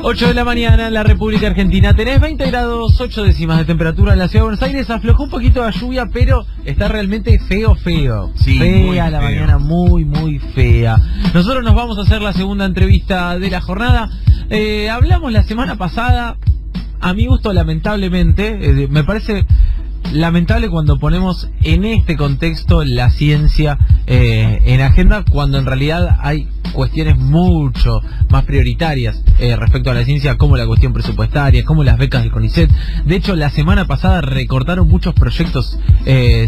8 de la mañana en la República Argentina. Tenés 20 grados, 8 décimas de temperatura en la ciudad de Buenos Aires. Aflojó un poquito la lluvia, pero está realmente feo. Sí, fea la feo. mañana, muy fea. Nosotros nos vamos a hacer la segunda entrevista de la jornada. Hablamos la semana pasada, a mi gusto lamentablemente, me parece lamentable cuando ponemos en este contexto la ciencia en agenda, cuando en realidad hay cuestiones mucho más prioritarias respecto a la ciencia, como la cuestión presupuestaria, como las becas del CONICET. De hecho, la semana pasada recortaron muchos proyectos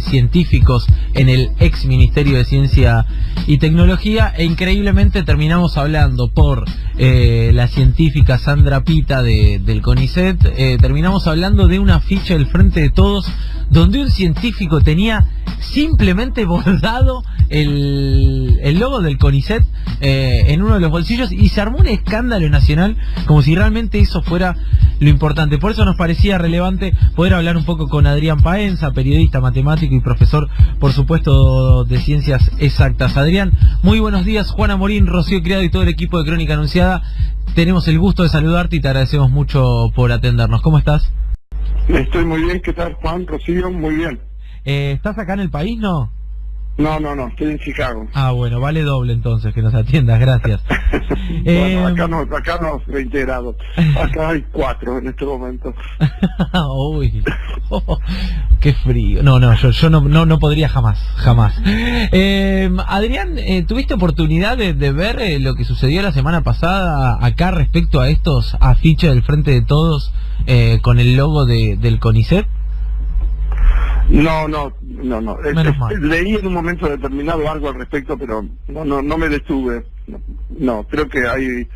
científicos en el ex Ministerio de Ciencia y Tecnología, e increíblemente terminamos hablando por la científica Sandra Pita del CONICET, terminamos hablando de una ficha del Frente de Todos, donde un científico tenía simplemente bordado el logo del CONICET en uno de los bolsillos, y se armó un escándalo nacional como si realmente eso fuera lo importante. Por eso nos parecía relevante poder hablar un poco con Adrián Paenza, periodista, matemático y profesor, por supuesto, de Ciencias Exactas. Adrián, muy buenos días. Juana Morín, Rocío Criado y todo el equipo de Crónica Anunciada, tenemos el gusto de saludarte y te agradecemos mucho por atendernos. ¿Cómo estás? Estoy muy bien, ¿qué tal, Juan? Rocío, muy bien. ¿Estás acá en el país, no? No, estoy en Chicago. Ah, bueno, vale doble entonces que nos atiendas, gracias. Bueno, acá no 20 grados, acá hay 4 en este momento. Uy, qué frío. Yo no podría jamás. Adrián, ¿tuviste oportunidad de ver lo que sucedió la semana pasada acá respecto a estos afiches del Frente de Todos con el logo del CONICET? No. Leí en un momento determinado algo al respecto, pero no me detuve. No, creo que hay,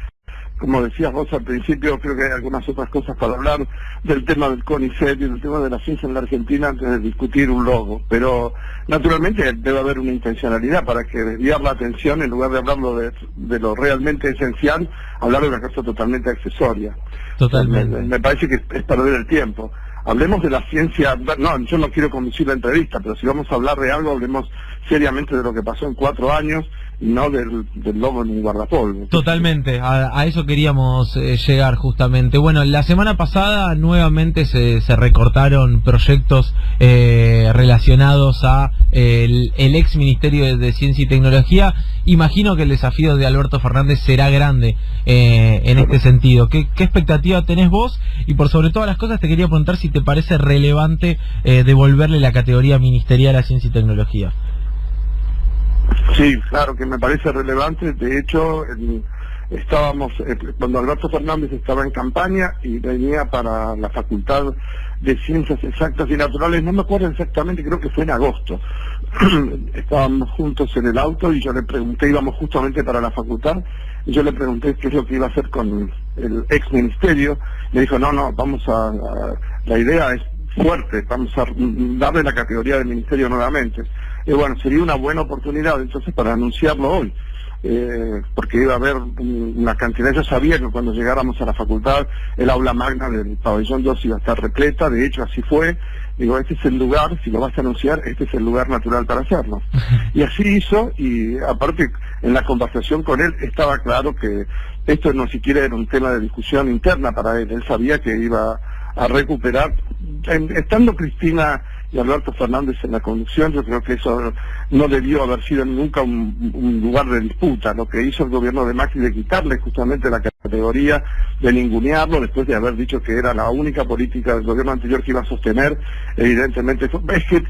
como decías vos al principio, creo que hay algunas otras cosas para hablar del tema del CONICET y del tema de la ciencia en la Argentina antes de discutir un logo. Pero naturalmente debe haber una intencionalidad para que desviar la atención, en lugar de hablarlo de lo realmente esencial, hablar de una cosa totalmente accesoria. Totalmente. Me parece que es perder el tiempo. Hablemos de la ciencia. No, yo no quiero conducir la entrevista, pero si vamos a hablar de algo, hablemos seriamente de lo que pasó en 4 años y no del lobo en un guardapolvo. Totalmente, a eso queríamos llegar justamente. Bueno, la semana pasada nuevamente se recortaron proyectos relacionados a el ex Ministerio de Ciencia y Tecnología. Imagino que el desafío de Alberto Fernández será grande en este sentido. ¿Qué expectativa tenés vos? Y por sobre todas las cosas te quería preguntar si te parece relevante devolverle la categoría ministerial a Ciencia y Tecnología. Sí, claro que me parece relevante. De hecho, cuando Alberto Fernández estaba en campaña y venía para la Facultad de Ciencias Exactas y Naturales, no me acuerdo exactamente, creo que fue en agosto. Estábamos juntos en el auto y yo le pregunté, íbamos justamente para la facultad, y yo le pregunté qué es lo que iba a hacer con el ex ministerio. Me dijo, no, la idea es fuerte, vamos a darle la categoría de ministerio nuevamente. Y bueno, sería una buena oportunidad entonces para anunciarlo hoy, porque iba a haber una cantidad. Yo sabía que cuando llegáramos a la facultad el aula magna del pabellón 2 iba a estar repleta, de hecho así fue. Digo, este es el lugar, si lo vas a anunciar, este es el lugar natural para hacerlo. Y así hizo, y aparte en la conversación con él estaba claro que esto no siquiera era un tema de discusión interna para él. Él sabía que iba a recuperar, estando Cristina y Alberto Fernández en la conducción. Yo creo que eso no debió haber sido nunca un lugar de disputa. Lo que hizo el gobierno de Macri de quitarle justamente la categoría, de ningunearlo, después de haber dicho que era la única política del gobierno anterior que iba a sostener, evidentemente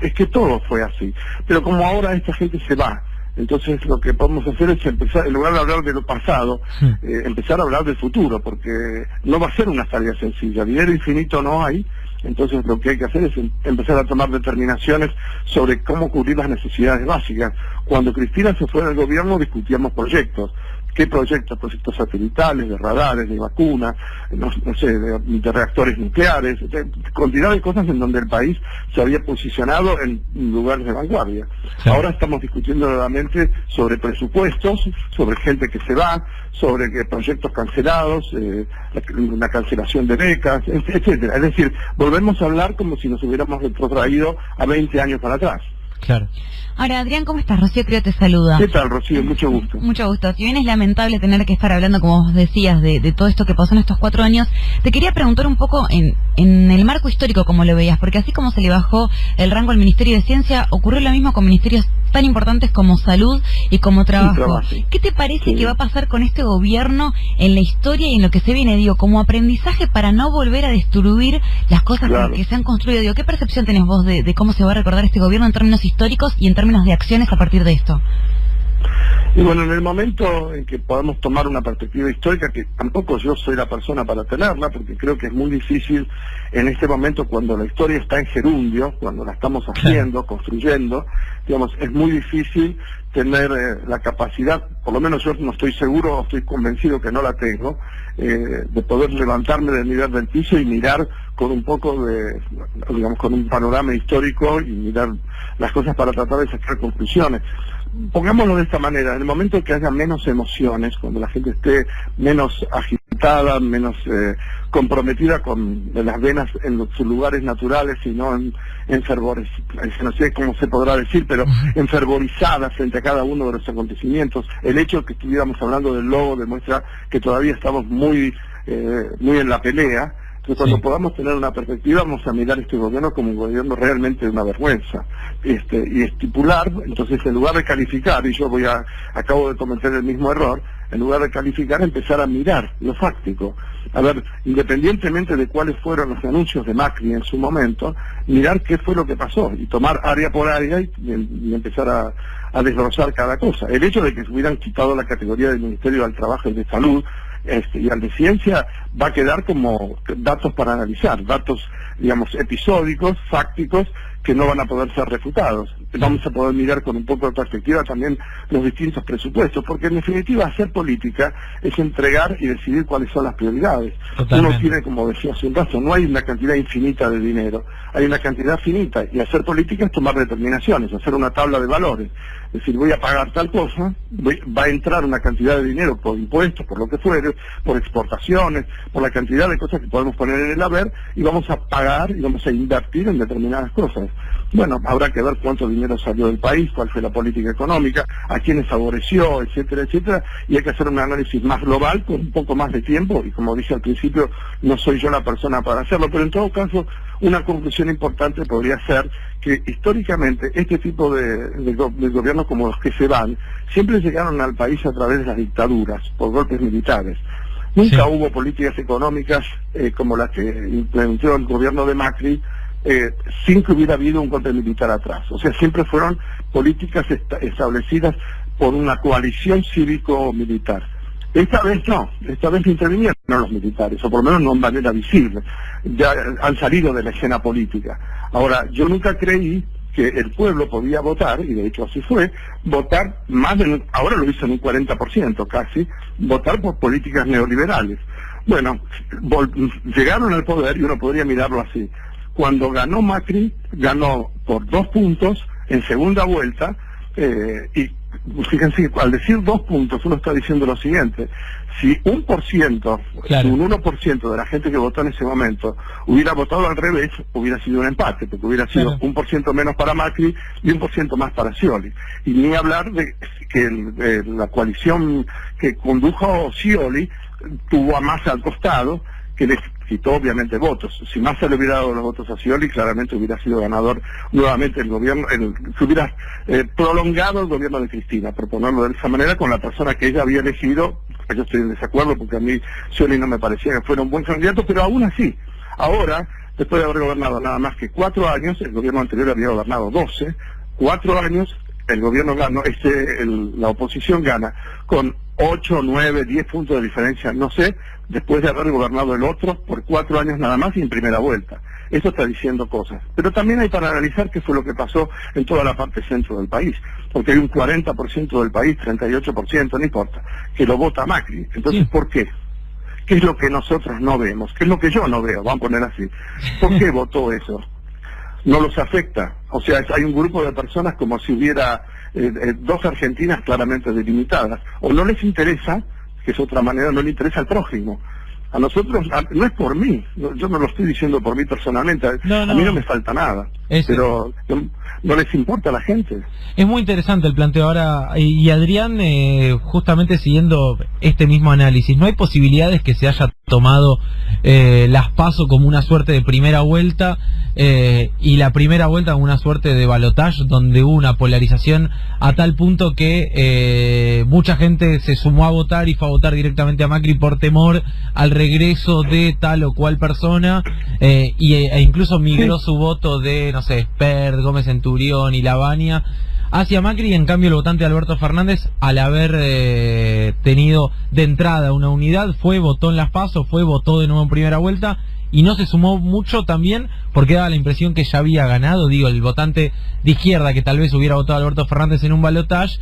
es que todo fue así. Pero como ahora esta gente se va, entonces lo que podemos hacer es empezar, en lugar de hablar de lo pasado, empezar a hablar del futuro, porque no va a ser una tarea sencilla. Dinero infinito no hay. Entonces lo que hay que hacer es empezar a tomar determinaciones sobre cómo cubrir las necesidades básicas. Cuando Cristina se fue del gobierno discutíamos proyectos. ¿Qué proyectos? Proyectos satelitales, de radares, de vacunas, no sé, de reactores nucleares, cantidad de cosas en donde el país se había posicionado en lugares de vanguardia. Sí. Ahora estamos discutiendo nuevamente sobre presupuestos, sobre gente que se va, sobre proyectos cancelados, la cancelación de becas, etcétera. Es decir, volvemos a hablar como si nos hubiéramos retrotraído a 20 años para atrás. Claro. Ahora, Adrián, ¿cómo estás? Rocío Creo te saluda. ¿Qué tal, Rocío? Mucho gusto. Mucho gusto. Si bien es lamentable tener que estar hablando, como vos decías, de todo esto que pasó en estos 4 años, te quería preguntar un poco en el marco histórico cómo lo veías, porque así como se le bajó el rango al Ministerio de Ciencia, ocurrió lo mismo con ministerios tan importantes como Salud y como Trabajo. ¿Qué te parece que va a pasar con este gobierno en la historia y en lo que se viene, digo, como aprendizaje para no volver a destruir las cosas que se han construido? Digo, ¿qué percepción tenés vos de cómo se va a recordar este gobierno en términos históricos y en términos de acciones a partir de esto? Y bueno, en el momento en que podamos tomar una perspectiva histórica, que tampoco yo soy la persona para tenerla, porque creo que es muy difícil en este momento cuando la historia está en gerundio, cuando la estamos haciendo, construyendo, digamos, es muy difícil tener la capacidad, por lo menos yo no estoy seguro, estoy convencido que no la tengo, de poder levantarme del nivel del piso y mirar con un poco de, digamos, con un panorama histórico y mirar las cosas para tratar de sacar conclusiones. Pongámoslo de esta manera, en el momento que haya menos emociones, cuando la gente esté menos agitada, menos comprometida con las venas en sus lugares naturales y no en fervores, no sé cómo se podrá decir, pero enfervorizada frente a cada uno de los acontecimientos. El hecho de que estuviéramos hablando del lobo demuestra que todavía estamos muy en la pelea. Entonces, cuando podamos tener una perspectiva, vamos a mirar este gobierno como un gobierno realmente de una vergüenza, y estipular, entonces, en lugar de calificar, y yo acabo de cometer el mismo error, en lugar de calificar, empezar a mirar lo fáctico. A ver, independientemente de cuáles fueron los anuncios de Macri en su momento, mirar qué fue lo que pasó, y tomar área por área y empezar a desglosar cada cosa. El hecho de que se hubieran quitado la categoría del Ministerio del Trabajo y de Salud, y al de Ciencia, va a quedar como datos para analizar, datos, digamos, episódicos, fácticos, que no van a poder ser refutados. Vamos a poder mirar con un poco de perspectiva también los distintos presupuestos, porque en definitiva hacer política es entregar y decidir cuáles son las prioridades. Uno tiene, como decía hace un rato, no hay una cantidad infinita de dinero, hay una cantidad finita, y hacer política es tomar determinaciones, hacer una tabla de valores. Es decir, voy a pagar tal cosa, va a entrar una cantidad de dinero por impuestos, por lo que fuere, por exportaciones, por la cantidad de cosas que podemos poner en el haber, y vamos a pagar y vamos a invertir en determinadas cosas. Bueno, habrá que ver cuánto dinero salió del país, cuál fue la política económica, a quiénes favoreció, etcétera, etcétera, y hay que hacer un análisis más global con un poco más de tiempo, y como dije al principio, no soy yo la persona para hacerlo, pero en todo caso, una conclusión importante podría ser que históricamente este tipo de gobiernos como los que se van, siempre llegaron al país a través de las dictaduras, por golpes militares. Nunca hubo políticas económicas como las que implementó el gobierno de Macri, sin que hubiera habido un golpe militar atrás. O sea, siempre fueron políticas establecidas por una coalición cívico-militar. Esta vez no intervinieron los militares, o por lo menos no en manera visible. Ya han salido de la escena política. Ahora, yo nunca creí que el pueblo podía votar, y de hecho así fue, votar ahora lo hizo en un 40% casi, votar por políticas neoliberales. Bueno, llegaron al poder, y uno podría mirarlo así. Cuando ganó Macri, ganó por 2 puntos en segunda vuelta, y fíjense, al decir 2 puntos, uno está diciendo lo siguiente: si 1%, un 1% de la gente que votó en ese momento hubiera votado al revés, hubiera sido un empate, porque hubiera sido 1% menos para Macri y 1% más para Scioli. Y ni hablar de que la coalición que condujo Scioli tuvo a Massa al costado, que les quitó obviamente votos. Si Massa le hubiera dado los votos a Scioli, claramente hubiera sido ganador nuevamente el gobierno, se hubiera prolongado el gobierno de Cristina, por ponerlo de esa manera, con la persona que ella había elegido. Yo estoy en desacuerdo porque a mí Scioli no me parecía que fuera un buen candidato, pero aún así, ahora, después de haber gobernado nada más que 4 años, el gobierno anterior había gobernado 12, 4 años, el gobierno ganó, la oposición gana con 8, 9, 10 puntos de diferencia, no sé, después de haber gobernado el otro por 4 años nada más y en primera vuelta. Esto está diciendo cosas. Pero también hay para analizar qué fue lo que pasó en toda la parte centro del país, porque hay un 40% del país, 38%, no importa, que lo vota Macri. Entonces, ¿por qué? ¿Qué es lo que nosotros no vemos? ¿Qué es lo que yo no veo? Vamos a poner así. ¿Por qué votó eso? No los afecta. O sea, hay un grupo de personas como si hubiera 2 Argentinas claramente delimitadas. O no les interesa, que es otra manera, no le interesa al prójimo. A nosotros, no es por mí, yo no lo estoy diciendo por mí personalmente, a mí no me falta nada. pero no les importa a la gente. Es muy interesante el planteo ahora, y Adrián, justamente siguiendo este mismo análisis, ¿no hay posibilidades que se haya tomado las PASO como una suerte de primera vuelta y la primera vuelta como una suerte de balotaje donde hubo una polarización a tal punto que mucha gente se sumó a votar y fue a votar directamente a Macri por temor al regreso de tal o cual persona e incluso migró su voto de, no sé, Espert, Gómez Centurión y Lavagna hacia Macri, y en cambio el votante Alberto Fernández, al haber tenido de entrada una unidad, votó en las PASO, votó de nuevo en primera vuelta y no se sumó mucho también porque daba la impresión que ya había ganado. Digo, el votante de izquierda que tal vez hubiera votado a Alberto Fernández en un balotaje,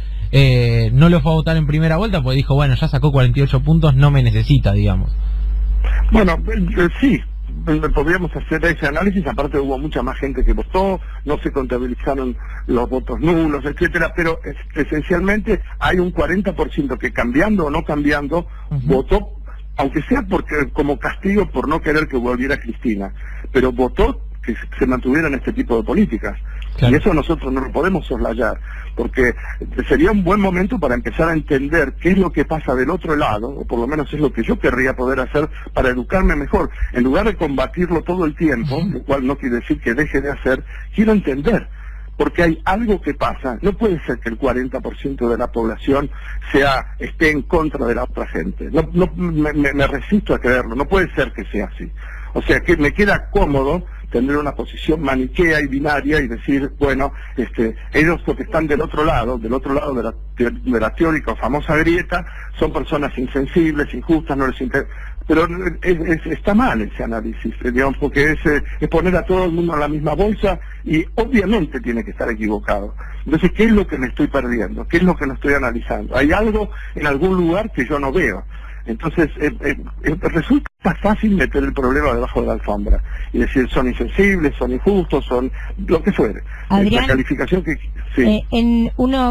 no lo fue a votar en primera vuelta porque dijo, bueno, ya sacó 48 puntos, no me necesita, digamos. Bueno, sí, podríamos hacer ese análisis. Aparte hubo mucha más gente que votó, no se contabilizaron los votos nulos, etcétera, pero esencialmente hay un 40% que, cambiando o no cambiando, votó, aunque sea porque como castigo por no querer que volviera Cristina, pero votó que se mantuvieran este tipo de políticas. Claro. Y eso nosotros no lo podemos soslayar, porque sería un buen momento para empezar a entender qué es lo que pasa del otro lado, o por lo menos es lo que yo querría poder hacer para educarme mejor. En lugar de combatirlo todo el tiempo, lo cual no quiere decir que deje de hacer, quiero entender, porque hay algo que pasa. No puede ser que el 40% de la población esté en contra de la otra gente. Me resisto a creerlo, no puede ser que sea así. O sea, que me queda cómodo tener una posición maniquea y binaria y decir, bueno, ellos que están del otro lado de la teórica o famosa grieta, son personas insensibles, injustas, no les interesa. Pero está mal ese análisis, digamos, porque es poner a todo el mundo en la misma bolsa y obviamente tiene que estar equivocado. Entonces, ¿qué es lo que me estoy perdiendo? ¿Qué es lo que no estoy analizando? Hay algo en algún lugar que yo no veo. Entonces, resulta fácil meter el problema debajo de la alfombra y decir, son insensibles, son injustos, son lo que fuere. Adrián, la calificación que... Sí.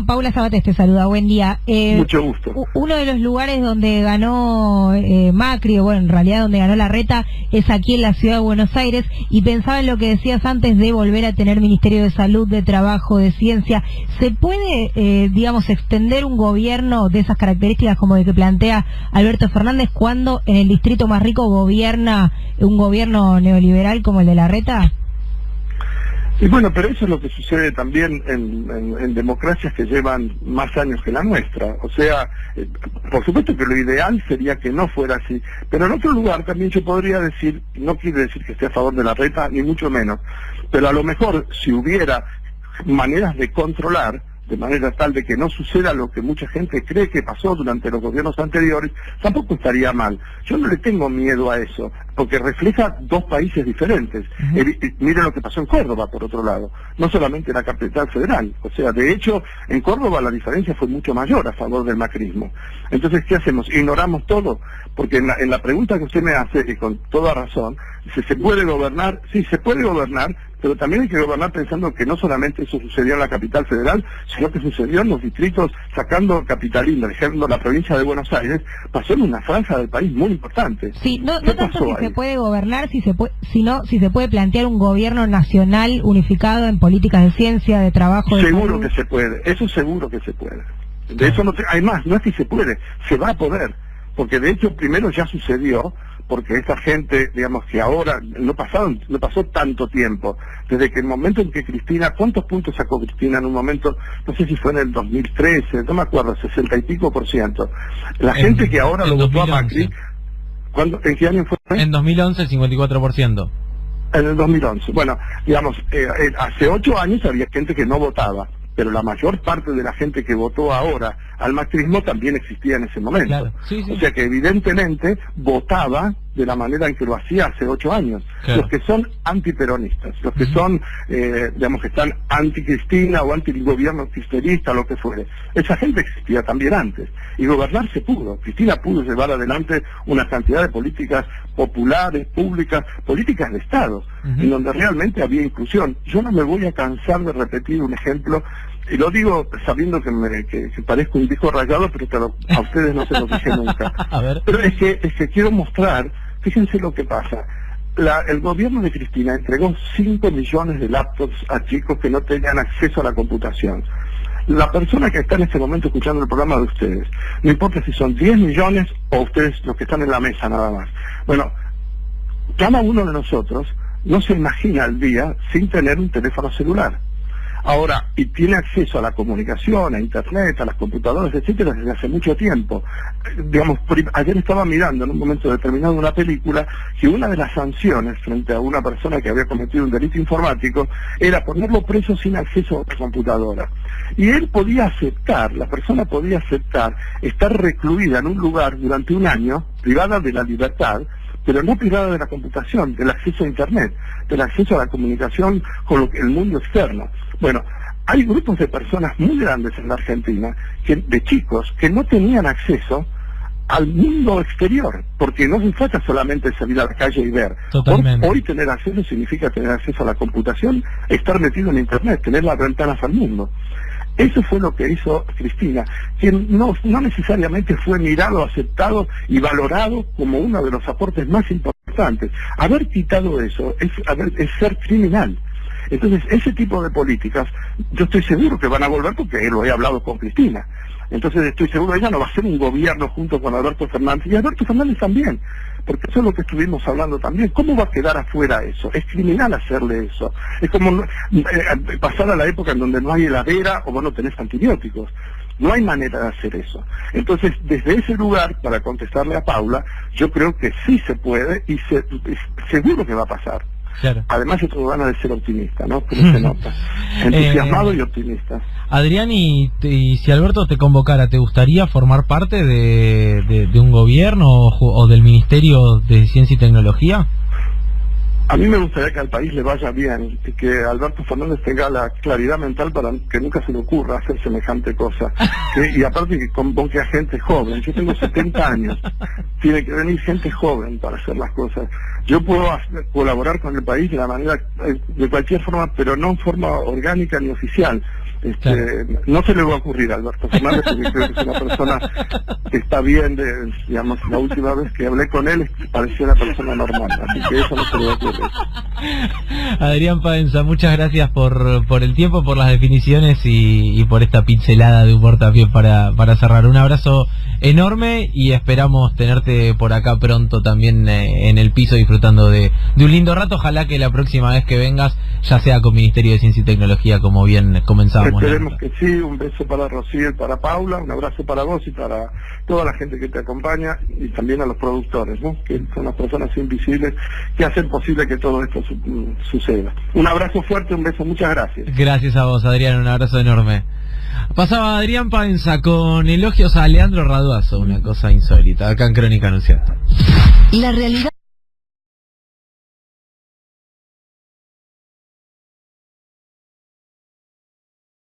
Paula Sabates te saluda, buen día. Mucho gusto. Uno de los lugares donde ganó Macri, o bueno, en realidad donde ganó Larreta, es aquí en la ciudad de Buenos Aires, y pensaba en lo que decías antes de volver a tener Ministerio de Salud, de Trabajo, de Ciencia. ¿Se puede, digamos, extender un gobierno de esas características como el que plantea Alberto Fernández cuando en el distrito más rico gobierna un gobierno neoliberal como el de Larreta? Y bueno, pero eso es lo que sucede también en democracias que llevan más años que la nuestra. O sea, por supuesto que lo ideal sería que no fuera así, pero en otro lugar también yo podría decir, no quiere decir que esté a favor de Larreta, ni mucho menos, pero a lo mejor si hubiera maneras de controlar, de manera tal de que no suceda lo que mucha gente cree que pasó durante los gobiernos anteriores, tampoco estaría mal. Yo no le tengo miedo a eso, porque refleja dos países diferentes. Miren lo que pasó en Córdoba, por otro lado, no solamente en la capital federal. O sea, de hecho, en Córdoba la diferencia fue mucho mayor a favor del macrismo. Entonces, ¿qué hacemos? ¿Ignoramos todo? Porque en la pregunta que usted me hace, y con toda razón, dice, ¿se puede gobernar? Sí, se puede gobernar, pero también hay que gobernar pensando que no solamente eso sucedió en la capital federal, sino que sucedió en los distritos, sacando Capitalina, dejando la provincia de Buenos Aires, pasó en una franja del país muy importante. Sí, no tanto si se puede gobernar, sino si se puede plantear un gobierno nacional unificado en políticas de ciencia, de trabajo... Seguro que se puede, eso seguro que se puede. De eso además, no es que se puede, se va a poder, porque de hecho primero ya sucedió, porque esta gente, digamos que ahora, no pasó tanto tiempo, desde que el momento en que Cristina, ¿cuántos puntos sacó Cristina en un momento? No sé si fue en el 2013, no me acuerdo, 60 y pico %. La gente que ahora lo votó a Macri, ¿en qué año fue? En 2011, 54%. En el 2011. Bueno, digamos, hace 8 años había gente que no votaba, pero la mayor parte de la gente que votó ahora al macrismo también existía en ese momento. Claro. Sí, sí. O sea que evidentemente votaba de la manera en que lo hacía hace 8 años. Claro. Los que son antiperonistas, los que son, digamos, que están anti-Cristina o anti-gobierno kirchnerista, lo que fuere. Esa gente existía también antes. Y gobernar se pudo. Cristina pudo llevar adelante una cantidad de políticas populares, públicas, políticas de Estado, en donde realmente había inclusión. Yo no me voy a cansar de repetir un ejemplo, y lo digo sabiendo que parezco un disco rayado, pero a ustedes no se lo dije nunca. Pero es que quiero mostrar, fíjense lo que pasa. el gobierno de Cristina entregó 5 millones de laptops a chicos que no tenían acceso a la computación. La persona que está en este momento escuchando el programa de ustedes, no importa si son 10 millones o ustedes los que están en la mesa nada más. Bueno, cada uno de nosotros no se imagina el día sin tener un teléfono celular. Ahora, y tiene acceso a la comunicación, a internet, a las computadoras, etcétera, desde hace mucho tiempo. Digamos, ayer estaba mirando en un momento determinado una película que una de las sanciones frente a una persona que había cometido un delito informático era ponerlo preso sin acceso a la computadora. Y él podía aceptar, la persona podía aceptar estar recluida en un lugar durante un año, privada de la libertad, pero no privada de la computación, del acceso a internet, del acceso a la comunicación con el mundo externo. Bueno, hay grupos de personas muy grandes en la Argentina, de chicos, que no tenían acceso al mundo exterior, porque no se trata solamente de salir a la calle y ver. Hoy tener acceso significa tener acceso a la computación, estar metido en internet, tener las ventanas al mundo. Eso fue lo que hizo Cristina, quien no necesariamente fue mirado, aceptado y valorado como uno de los aportes más importantes. Haber quitado eso es ser criminal. Entonces, ese tipo de políticas, yo estoy seguro que van a volver porque lo he hablado con Cristina. Entonces estoy seguro que ella no va a hacer un gobierno junto con Alberto Fernández, y Alberto Fernández también, porque eso es lo que estuvimos hablando también. ¿Cómo va a quedar afuera eso? Es criminal hacerle eso. Es como pasar a la época en donde no hay heladera o vos no tenés antibióticos. No hay manera de hacer eso. Entonces, desde ese lugar, para contestarle a Paula, yo creo que sí se puede y seguro que va a pasar. Claro. Además, esto van a ser optimista, ¿no? Como se nota. Entusiasmado y optimista. Adrián, y si Alberto te convocara, ¿te gustaría formar parte de un gobierno o del Ministerio de Ciencia y Tecnología? A mí me gustaría que al país le vaya bien y que Alberto Fernández tenga la claridad mental para que nunca se le ocurra hacer semejante cosa. Y aparte que convoque a gente joven. Yo tengo 70 años. Tiene que venir gente joven para hacer las cosas. Yo puedo colaborar con el país de la manera, de cualquier forma, pero no en forma orgánica ni oficial. Claro. No se le va a ocurrir a Alberto Fernández, porque creo que es una persona que está bien, digamos, la última vez que hablé con él parecía una persona normal, así que eso no se le va a ocurrir. Adrián Paenza, muchas gracias por el tiempo, por las definiciones y por esta pincelada de humor también para cerrar. Un abrazo enorme y esperamos tenerte por acá pronto también en el piso disfrutando de un lindo rato. Ojalá que la próxima vez que vengas ya sea con Ministerio de Ciencia y Tecnología, como bien comenzamos. Esperemos que sí. Un beso para Rocío y para Paula, un abrazo para vos y para toda la gente que te acompaña y también a los productores, ¿no? Que son las personas invisibles que hacen posible que todo esto suceda. Un abrazo fuerte, un beso, muchas gracias. Gracias a vos, Adrián, un abrazo enorme. Pasaba Adrián Paenza con elogios a Leandro Raduazo, una cosa insólita, acá en Crónica Anunciada. La realidad